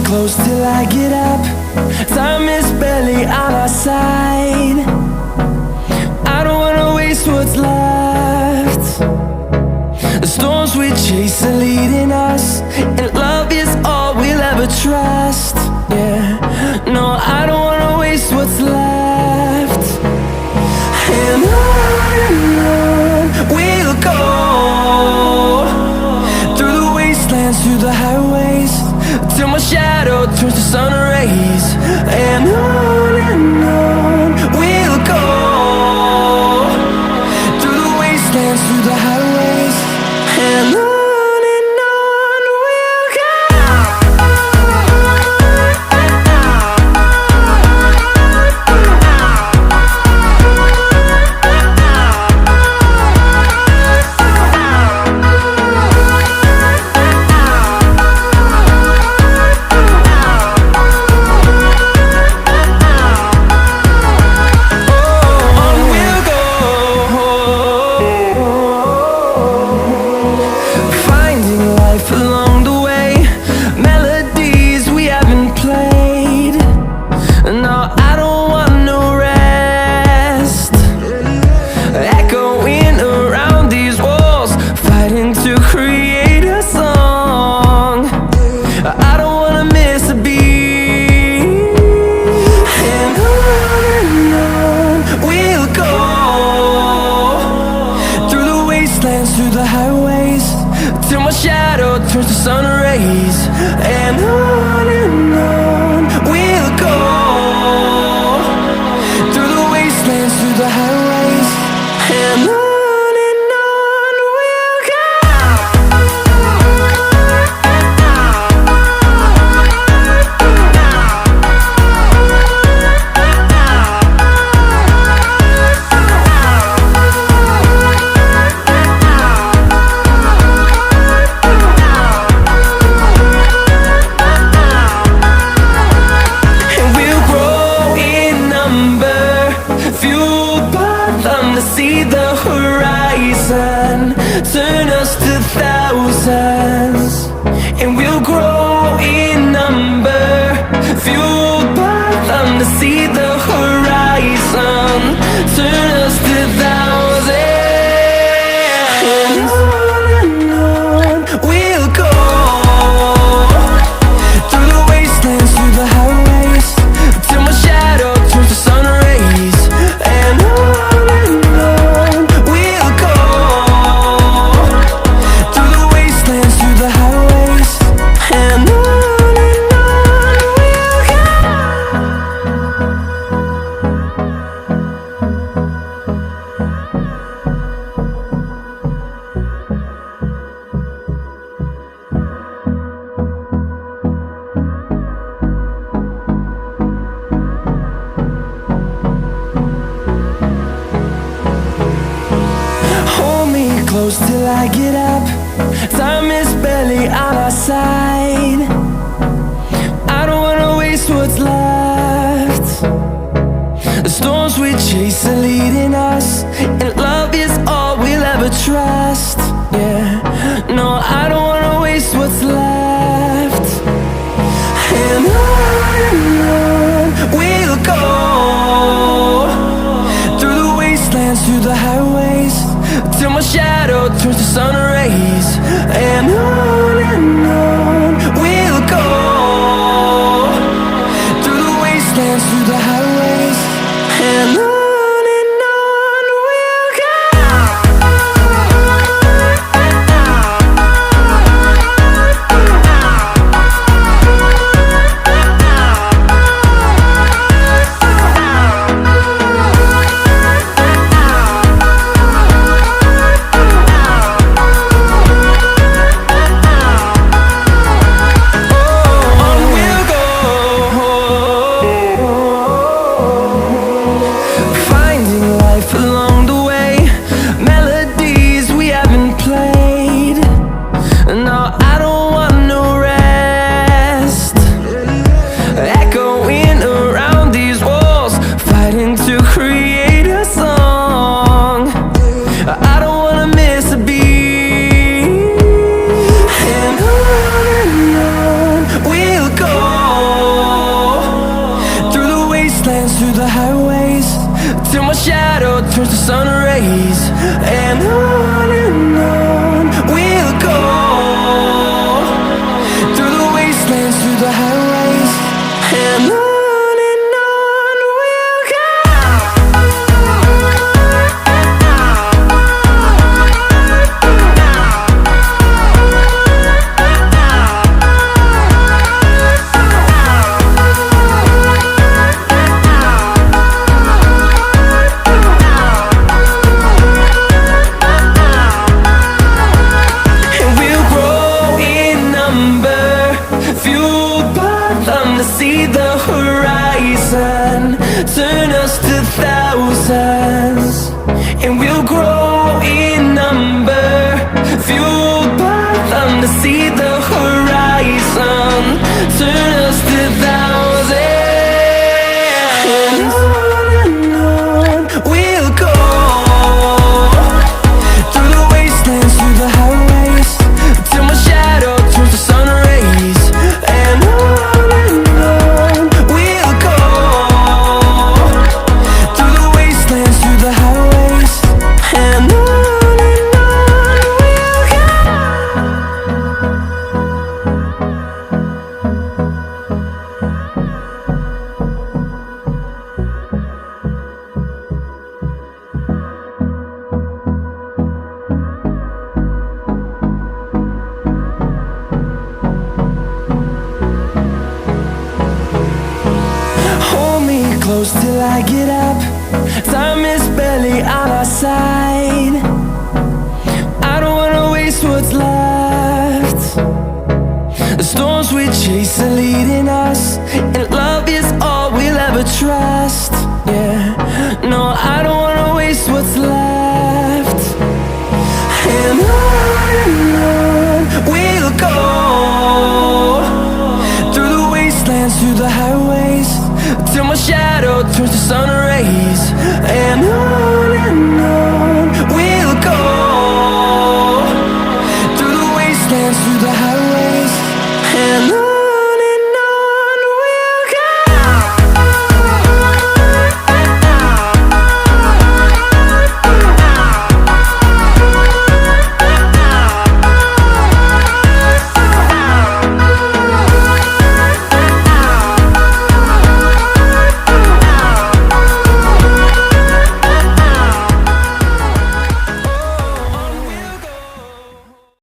close till I get up. Time is barely on our side. I don't wanna waste what's left. The storms we chase are leading us, and love is all we'll ever trust. Yeah, no, I don't wanna waste what's left. And on we'll go, through the wastelands, through the highways, till my shadow turns to sun rays. And on we'll go, through the wastelands, through the highways, and on we'll go. Along the way, melodies we haven't played. No, I don't want no rest. Echoing around these walls, fighting to create a song. I don't wanna miss a beat. And on we'll go, through the wastelands, through the highways, till my shadow turns to sun rays. And on we'll go, through the wastelands, through the highways, and on we'll go. See the horizon, turn us to thousands, and we'll grow in number, fueled by them. To see the horizon, turn us to thousands, and on we'll go, through the wastelands, through the highways, till my shadow turns to sun rays. And close till I get up. Time is barely on our side. I don't wanna waste what's left. The storms we chase are leading us, and love is all we'll ever trust. Yeah, no, I don't wanna waste what's left. And on we'll go, through the wastelands, through the highways, till my shadow turns to sun rays. And on we'll go, through the wastelands, through the highways, and on we'll go. wastelands, through the highways, till my shadow turns to sun rays. And on we'll go, through the wastelands, through the highways, and on. To see the horizon turn us to thousands, and we'll grow in number, fueled by them. To see the horizon turn us to thousands, and on we'll go, through the wastelands, through the highways, till my shadow turns to sun rays. And on close till I get up. Time is barely on our side. I don't wanna waste what's left. The storms we chase are leading us, and love is all we'll ever trust. Yeah, no, I don't wanna waste what's left. And on we'll go, through the wastelands, through the highways, till my shadow turns to sun rays. And on